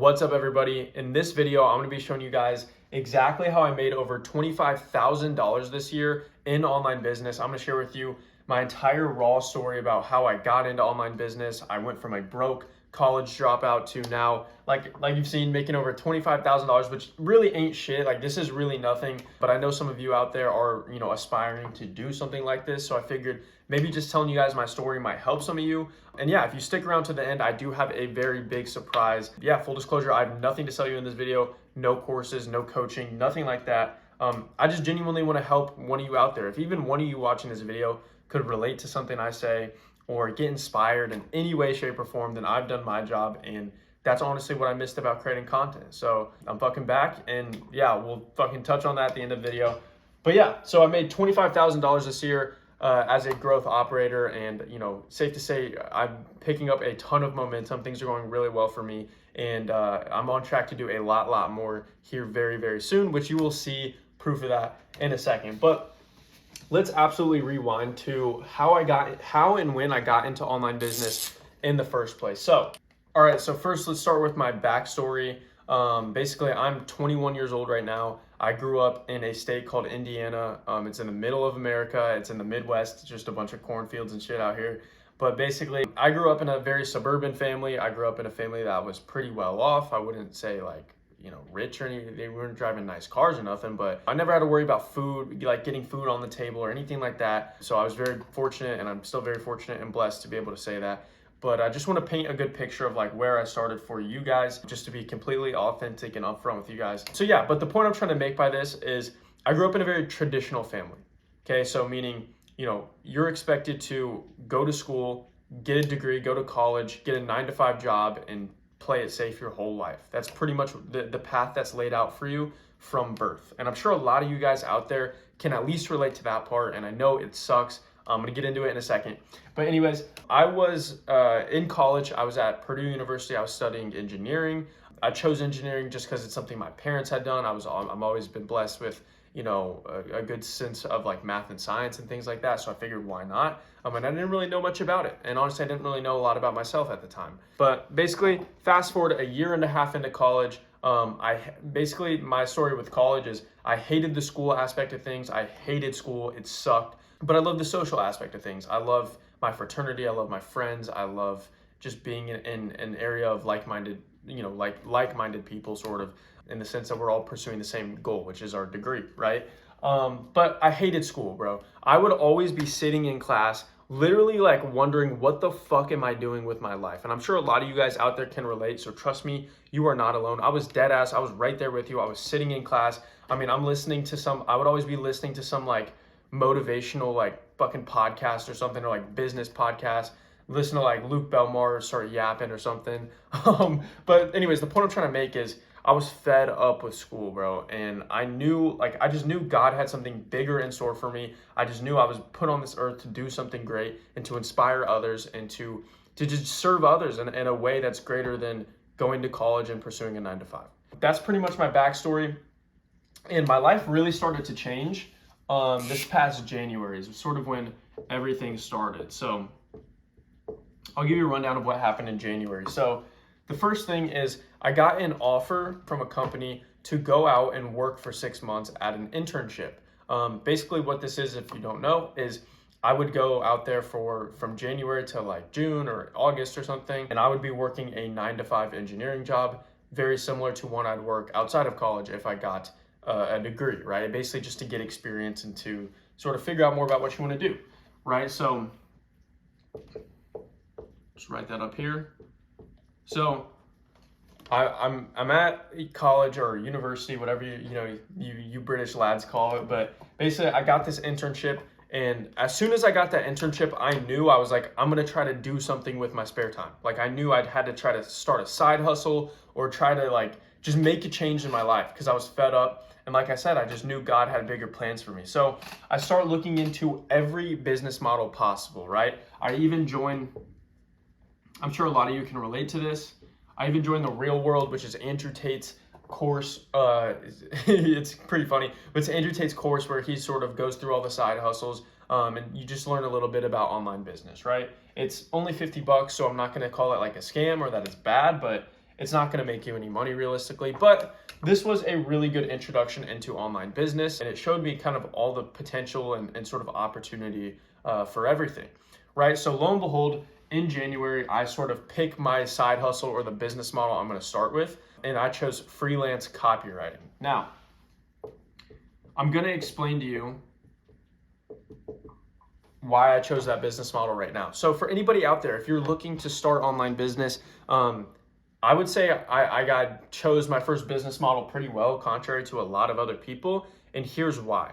What's up, everybody? In this video, I'm going to be showing you guys exactly how I made over $25,000 this year in online business. I'm going to share with you my entire raw story about how I got into online business. I went from a broke college dropout to now, like you've seen, making over $25,000, which really ain't shit. Like, this is really nothing, but I know some of you out there are, aspiring to do something like this. So I figured maybe just telling you guys my story might help some of you. And yeah, if you stick around to the end, I do have a very big surprise. Yeah, full disclosure, I have nothing to sell you in this video. No courses, no coaching, nothing like that. I just genuinely want to help one of you out there. If even one of you watching this video could relate to something I say or get inspired in any way, shape, or form, then I've done my job. And that's honestly what I missed about creating content. So I'm fucking back, and yeah, we'll fucking touch on that at the end of the video. But yeah, so I made $25,000 this year as a growth operator, and safe to say I'm picking up a ton of momentum. Things are going really well for me, and I'm on track to do a lot more here very, very soon, which you will see proof of that in a second. But let's absolutely rewind to how and when I got into online business in the first place. So, all right, so first let's start with my backstory. Basically, I'm 21 years old right now. I grew up in a state called Indiana. It's in the middle of America. It's in the Midwest. It's just a bunch of cornfields and shit out here. But basically, I grew up in a very suburban family. I grew up in a family that was pretty well off. I wouldn't say rich or anything. They weren't driving nice cars or nothing, but I never had to worry about food, like getting food on the table or anything like that. So I was very fortunate, and I'm still very fortunate and blessed to be able to say that. But I just want to paint a good picture of like where I started for you guys, just to be completely authentic and upfront with you guys. So yeah, but the point I'm trying to make by this is I grew up in a very traditional family. Okay, so meaning, you're expected to go to school, get a degree, go to college, get a 9-to-5 job, and play it safe your whole life. That's pretty much the path that's laid out for you from birth. And I'm sure a lot of you guys out there can at least relate to that part, and I know it sucks. I'm gonna get into it in a second. But anyways, I was in college. I was at Purdue University. I was studying engineering. I chose engineering just because it's something my parents had done. I'm always been blessed with a good sense of like math and science and things like that. So I figured, why not? And I didn't really know much about it. And honestly, I didn't really know a lot about myself at the time. But basically, fast forward a year and a half into college, my story with college is I hated the school aspect of things. I hated school. It sucked. But I love the social aspect of things. I love my fraternity. I love my friends. I love just being in an area of like-minded people, sort of, in the sense that we're all pursuing the same goal, which is our degree, right? But I hated school, bro. I would always be sitting in class, literally like wondering, what the fuck am I doing with my life? And I'm sure a lot of you guys out there can relate. So trust me, you are not alone. I was dead ass. I was right there with you. I was sitting in class. I mean, I would always be listening to some like motivational like fucking podcast or something, or like business podcast. Listen to like Luke Belmar start yapping or something. But anyways, the point I'm trying to make is I was fed up with school, bro. And I just knew God had something bigger in store for me. I just knew I was put on this earth to do something great and to inspire others and to just serve others in a way that's greater than going to college and pursuing a 9-to-5. That's pretty much my backstory. And my life really started to change this past January is sort of when everything started. So I'll give you a rundown of what happened in January. So the first thing is I got an offer from a company to go out and work for 6 months at an internship. Basically what this is, if you don't know, is I would go out there from January to like June or August or something, and I would be working a 9-to-5 engineering job, very similar to one I'd work outside of college if I got a degree, right? Basically just to get experience and to sort of figure out more about what you want to do, right? So just write that up here. So I'm at college or university, whatever you British lads call it. But basically, I got this internship, and as soon as I got that internship, I knew I was like, I'm gonna try to do something with my spare time. Like I knew I'd had to try to start a side hustle or try to like just make a change in my life because I was fed up. And like I said, I just knew God had bigger plans for me. So I started looking into every business model possible, right? I even joined, I'm sure a lot of you can relate to this, I even joined The Real World, which is Andrew Tate's course. It's pretty funny, but it's Andrew Tate's course where he sort of goes through all the side hustles, and you just learn a little bit about online business, right? It's only $50, so I'm not going to call it like a scam or that it's bad, but It's not going to make you any money realistically, but this was a really good introduction into online business, and it showed me kind of all the potential and sort of opportunity for everything, right? So lo and behold, in January, I sort of pick my side hustle or the business model I'm going to start with, and I chose freelance copywriting. Now, I'm going to explain to you why I chose that business model right now. So for anybody out there, if you're looking to start online business, I would say I chose my first business model pretty well, contrary to a lot of other people, and here's why.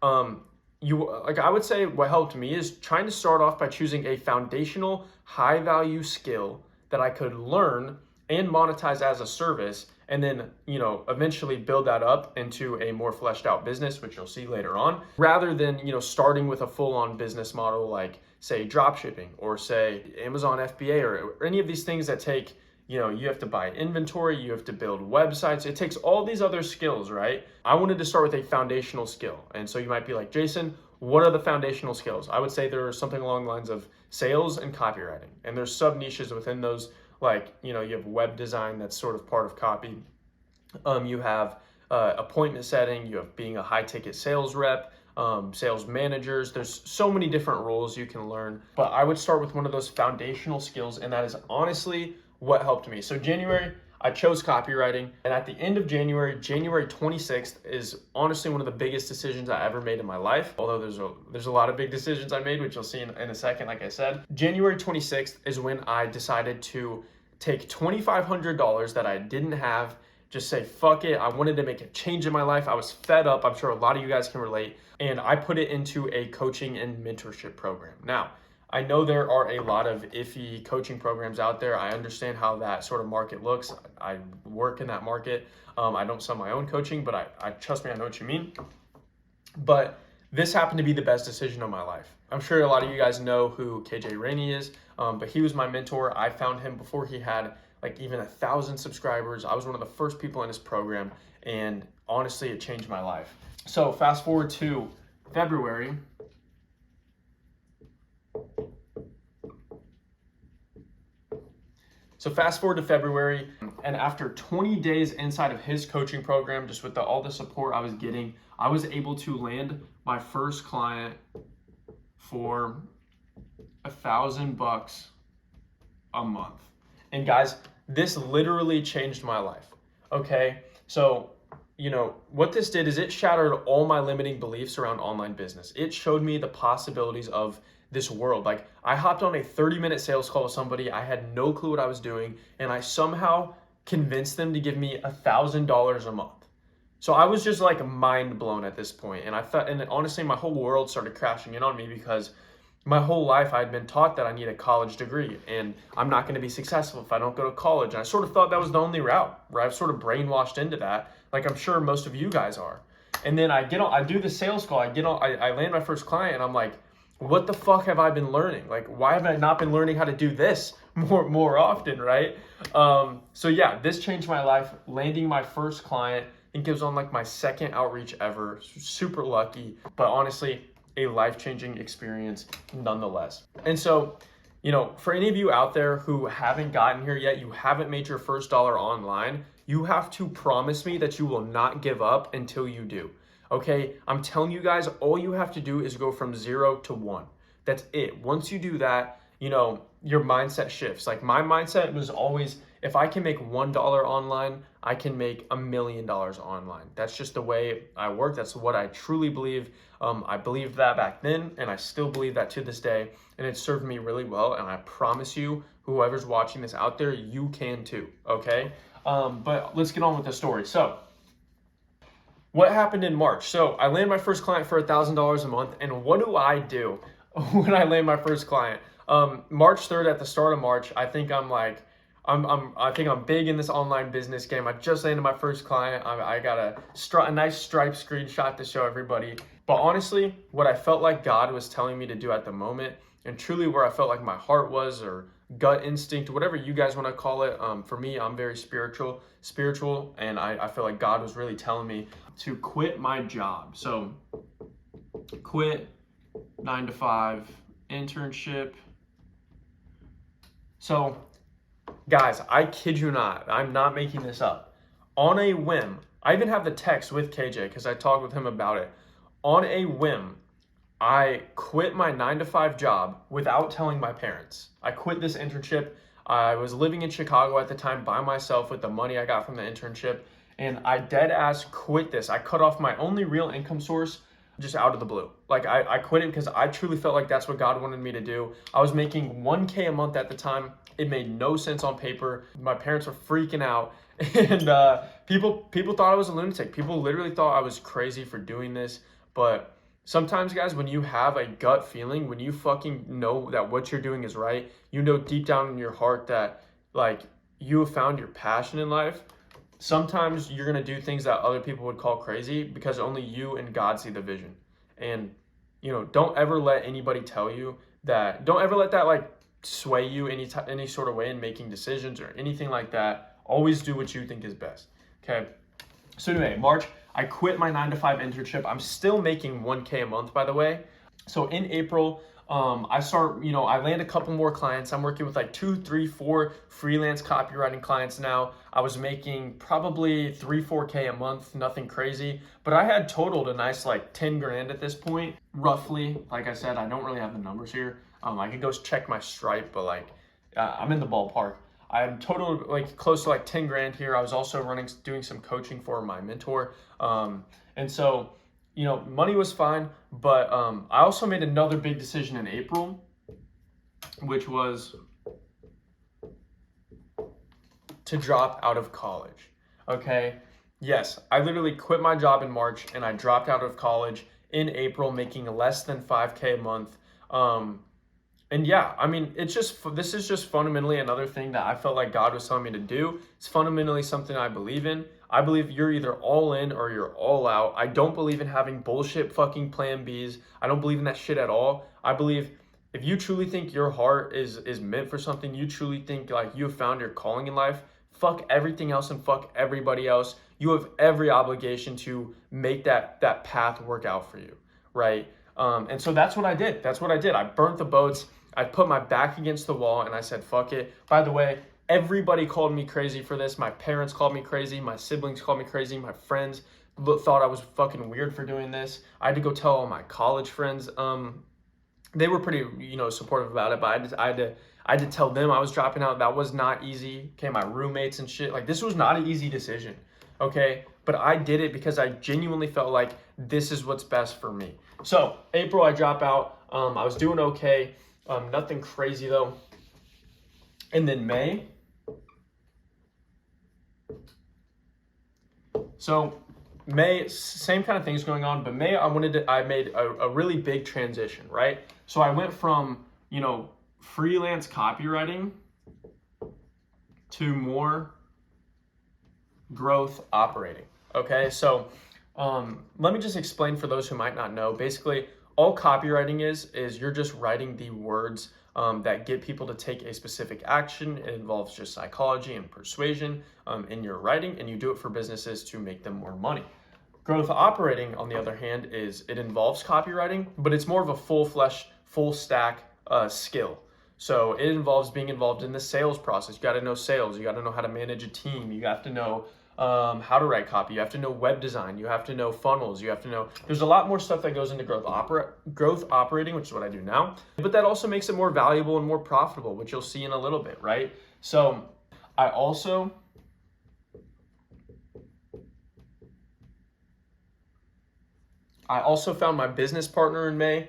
I would say what helped me is trying to start off by choosing a foundational, high-value skill that I could learn and monetize as a service, and then, eventually build that up into a more fleshed out business, which you'll see later on, rather than, starting with a full-on business model like, say, drop shipping or say Amazon FBA or any of these things that take, you have to buy inventory, you have to build websites. It takes all these other skills, right? I wanted to start with a foundational skill. And so you might be like, Jason, what are the foundational skills? I would say there's something along the lines of sales and copywriting. And there's sub niches within those, like, you have web design that's sort of part of copy. You have appointment setting, you have being a high ticket sales rep, sales managers. There's so many different roles you can learn, but I would start with one of those foundational skills, and that is honestly what helped me. So January, I chose copywriting, and at the end of January 26th is honestly one of the biggest decisions I ever made in my life. Although there's a lot of big decisions I made, which you'll see in a second. Like I said, January 26th is when I decided to take $2,500 that I didn't have, just say, fuck it. I wanted to make a change in my life. I was fed up. I'm sure a lot of you guys can relate. And I put it into a coaching and mentorship program. Now, I know there are a lot of iffy coaching programs out there. I understand how that sort of market looks. I work in that market. I don't sell my own coaching, but I trust me, I know what you mean. But this happened to be the best decision of my life. I'm sure a lot of you guys know who KJ Rainey is, but he was my mentor. I found him before he had like even 1,000 subscribers. I was one of the first people in his program, and honestly, it changed my life. So fast forward to February. And after 20 days inside of his coaching program, just with all the support I was getting, I was able to land my first client for $1,000 a month. And guys, this literally changed my life. Okay, so what this did is it shattered all my limiting beliefs around online business. It showed me the possibilities of this world. Like, I hopped on a 30-minute sales call with somebody. I had no clue what I was doing, and I somehow convinced them to give me $1,000 a month. So I was just like mind blown at this point. And and honestly, my whole world started crashing in on me, because my whole life I'd been taught that I need a college degree and I'm not going to be successful if I don't go to college. And I sort of thought that was the only route, right? I've sort of brainwashed into that, like I'm sure most of you guys are. And then I do the sales call, I land my first client, and I'm like, what the fuck have I been learning? Like, why have I not been learning how to do this more often, right? So yeah, this changed my life. Landing my first client, I think it was on like my second outreach ever. Super lucky, but honestly, a life-changing experience nonetheless. And so, for any of you out there who haven't gotten here yet, you haven't made your first dollar online, you have to promise me that you will not give up until you do. Okay, I'm telling you guys, all you have to do is go from 0 to 1. That's it. Once you do that, your mindset shifts. Like, my mindset was always, if I can make $1 online, I can make $1 million online. That's just the way I work. That's what I truly believe. I believed that back then, and I still believe that to this day, and it served me really well. And I promise you, whoever's watching this out there, you can too, okay? But let's get on with the story. So what happened in March? So I landed my first client for $1,000 a month, and what do I do when I land my first client? March 3rd, at the start of March, I think I'm big in this online business game. I just landed my first client. I got a nice Stripe screenshot to show everybody. But honestly, what I felt like God was telling me to do at the moment, and truly where I felt like my heart was, or gut instinct, whatever you guys want to call it. For me, I'm very spiritual, and I feel like God was really telling me to quit my job. So quit 9 to 5 internship. So Guys, I kid you not, I'm not making this up. On a whim, I even have the text with KJ because I talked with him about it. On a whim, I quit my 9 to 5 job without telling my parents. I quit this internship. I was living in Chicago at the time by myself with the money I got from the internship. And I dead ass quit this. I cut off my only real income source just out of the blue. Like I quit it because I truly felt like that's what God wanted me to do. I was making 1K a month at the time. It made no sense on paper. My parents were freaking out. And people thought I was a lunatic. People literally thought I was crazy for doing this. But sometimes, guys, when you have a gut feeling, when you fucking know that what you're doing is right, you know deep down in your heart that like you have found your passion in life, sometimes you're going to do things that other people would call crazy because only you and God see the vision. And, don't ever let anybody tell you that, don't ever let that like sway you any sort of way in making decisions or anything like that. Always do what you think is best. Okay. So anyway, March, I quit my 9 to 5 internship. I'm still making 1K a month, by the way. So in April, I land a couple more clients. I'm working with like 2, 3, 4 freelance copywriting clients now. I was making probably 3, 4K a month, nothing crazy, but I had totaled a nice like 10 grand at this point, roughly. Like I said, I don't really have the numbers here. I could go check my Stripe, but like I'm in the ballpark. I had totaled like close to like 10 grand here. I was also doing some coaching for my mentor. And so, money was fine, but I also made another big decision in April, which was to drop out of college. Okay. Yes, I literally quit my job in March and I dropped out of college in April, making less than 5K a month. And yeah, I mean, this is just fundamentally another thing that I felt like God was telling me to do. It's fundamentally something I believe in. I believe you're either all in or you're all out. I don't believe in having bullshit fucking plan Bs. I don't believe in that shit at all. I believe if you truly think your heart is meant for something, you truly think like you have found your calling in life, fuck everything else and fuck everybody else. You have every obligation to make that path work out for you, right? And so that's what I did. I burnt the boats. I put my back against the wall and I said, fuck it. By the way, everybody called me crazy for this. My parents called me crazy. My siblings called me crazy. My friends thought I was fucking weird for doing this. I had to go tell all my college friends. They were pretty, supportive about it, but I had to tell them I was dropping out. That was not easy. Okay, my roommates and shit. Like, this was not an easy decision. Okay, but I did it because I genuinely felt like this is what's best for me. So April, I drop out. I was doing okay. Nothing crazy though. And then May. So May, same kind of things going on, but May I made a really big transition, right? So I went from, freelance copywriting to more growth operating. Okay. So let me just explain for those who might not know. Basically, all copywriting is you're just writing the words that get people to take a specific action. It involves just psychology and persuasion in your writing, and you do it for businesses to make them more money. Growth operating, on the other hand, it involves copywriting, but it's more of a full stack skill. So it involves being involved in the sales process. You got to know sales. You got to know how to manage a team. You have to know how to write copy. You have to know web design. You have to know funnels. You have to know, there's a lot more stuff that goes into growth operating, which is what I do now. But that also makes it more valuable and more profitable, which you'll see in a little bit, right? So I also found my business partner in May,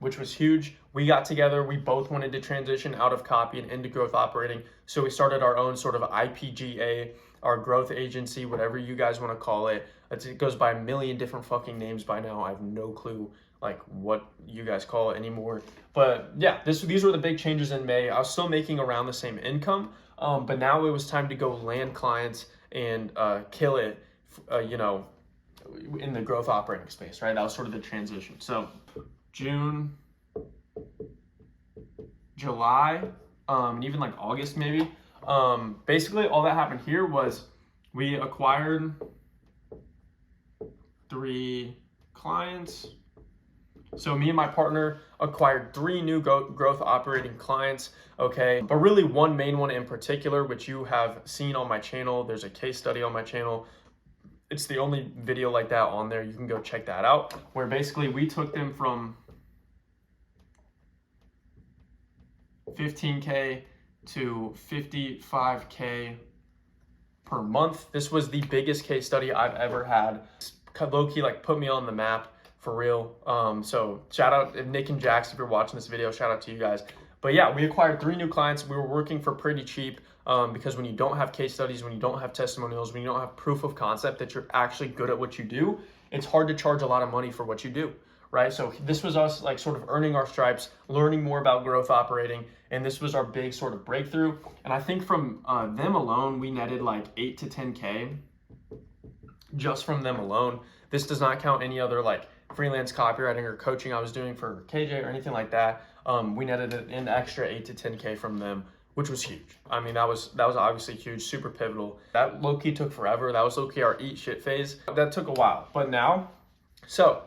which was huge. We got together. We both wanted to transition out of copy and into growth operating. So we started our own sort of IPGA, our growth agency, whatever you guys want to call it. It goes by a million different fucking names by now. I have no clue like what you guys call it anymore. But yeah, these were the big changes in May. I was still making around the same income, but now it was time to go land clients and kill it, in the growth operating space, right? That was sort of the transition. So June, July, and even like August maybe. Basically all that happened here was we acquired 3 clients. So me and my partner acquired 3 new growth operating clients, okay? But really one main one in particular, which you have seen on my channel. There's a case study on my channel. It's the only video like that on there. You can go check that out, where basically we took them from 15K to 55K per month. This was the biggest case study I've ever had. Low-key like put me on the map for real. So shout out Nick and Jax if you're watching this video, shout out to you guys. But yeah, we acquired 3 new clients. We were working for pretty cheap because when you don't have case studies, when you don't have testimonials, when you don't have proof of concept that you're actually good at what you do, it's hard to charge a lot of money for what you do, right? So this was us like sort of earning our stripes, learning more about growth operating, and this was our big sort of breakthrough. And I think from them alone, we netted like 8 to 10K just from them alone. This does not count any other like freelance copywriting or coaching I was doing for KJ or anything like that. We netted an extra 8 to 10K from them, which was huge. I mean, that was obviously huge, super pivotal. That low-key took forever. That was low-key our eat shit phase. That took a while, but now, so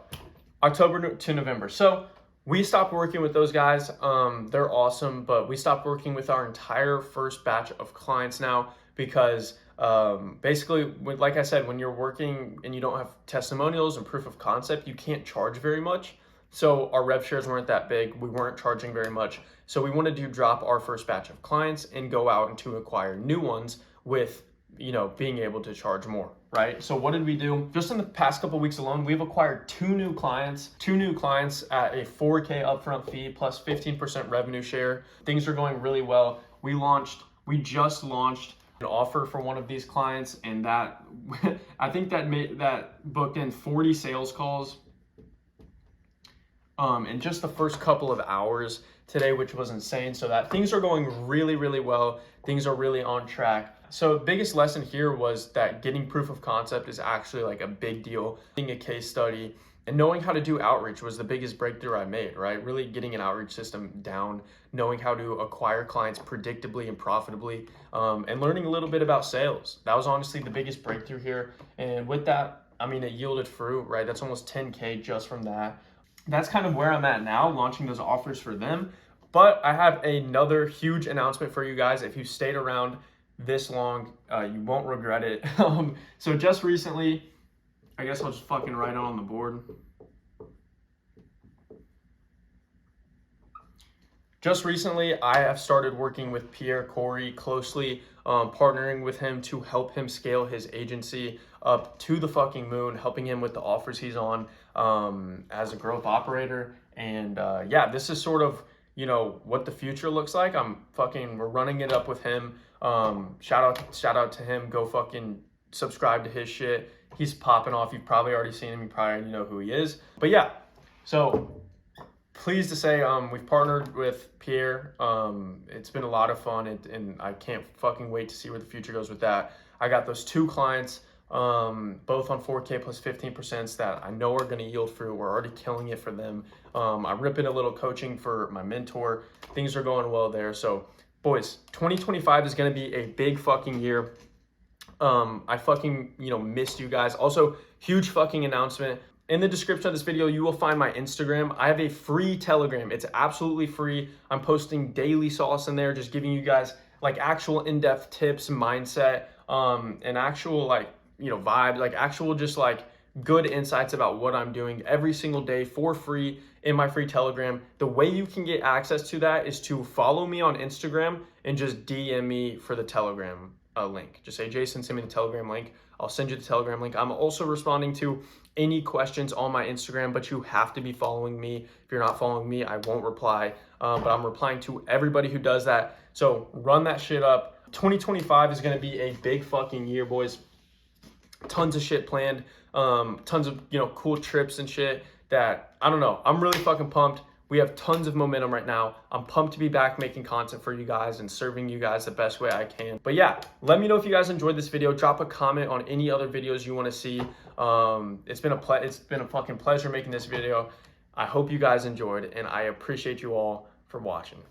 October to November. So we stopped working with those guys. They're awesome, but we stopped working with our entire first batch of clients now because basically, like I said, when you're working and you don't have testimonials and proof of concept, you can't charge very much. So our rev shares weren't that big. We weren't charging very much. So we wanted to drop our first batch of clients and go out and to acquire new ones with, you know, being able to charge more, right? So what did we do? Just in the past couple of weeks alone, we've acquired 2 new clients at a 4K upfront fee plus 15% revenue share. Things are going really well. We just launched an offer for one of these clients, and that I think that booked in 40 sales calls in just the first couple of hours today, which was insane. So that things are going really, really well. Things are really on track. So the biggest lesson here was that getting proof of concept is actually like a big deal. Being a case study and knowing how to do outreach was the biggest breakthrough I made, right? Really getting an outreach system down, knowing how to acquire clients predictably and profitably, and learning a little bit about sales. That was honestly the biggest breakthrough here. And with that, I mean, it yielded fruit, right? That's almost 10K just from that. That's kind of where I'm at now, launching those offers for them. But I have another huge announcement for you guys. If you stayed around this long, you won't regret it. So just recently, I guess I'll just fucking write it on the board. Just recently, I have started working with Pierre Corey closely, partnering with him to help him scale his agency up to the fucking moon, helping him with the offers he's on as a growth operator. And yeah, this is sort of, you know, what the future looks like. We're running it up with him. Shout out to him. Go fucking subscribe to his shit. He's popping off. You've probably already seen him. You probably already know who he is. But yeah, so pleased to say we've partnered with Pierre. It's been a lot of fun, and I can't fucking wait to see where the future goes with that. I got those 2 clients, both on 4K plus 15% that I know are going to yield fruit. We're already killing it for them. I'm ripping a little coaching for my mentor. Things are going well there. So boys, 2025 is going to be a big fucking year. I fucking, you know, missed you guys. Also, huge fucking announcement. In the description of this video, you will find my Instagram. I have a free Telegram. It's absolutely free. I'm posting daily sauce in there, just giving you guys like actual in-depth tips, mindset, and actual like, you know, vibes, like actual just like good insights about what I'm doing every single day for free in my free Telegram. The way you can get access to that is to follow me on Instagram and just DM me for the Telegram link. Just say, Jason, send me the Telegram link. I'll send you the Telegram link. I'm also responding to any questions on my Instagram, but you have to be following me. If you're not following me, I won't reply, but I'm replying to everybody who does that. So run that shit up. 2025 is going to be a big fucking year, boys. Tons of shit planned, tons of, you know, cool trips and shit that, I don't know, I'm really fucking pumped. We have tons of momentum right now. I'm pumped to be back making content for you guys and serving you guys the best way I can. But yeah, let me know if you guys enjoyed this video. Drop a comment on any other videos you want to see. It's been a fucking pleasure making this video. I hope you guys enjoyed, and I appreciate you all for watching.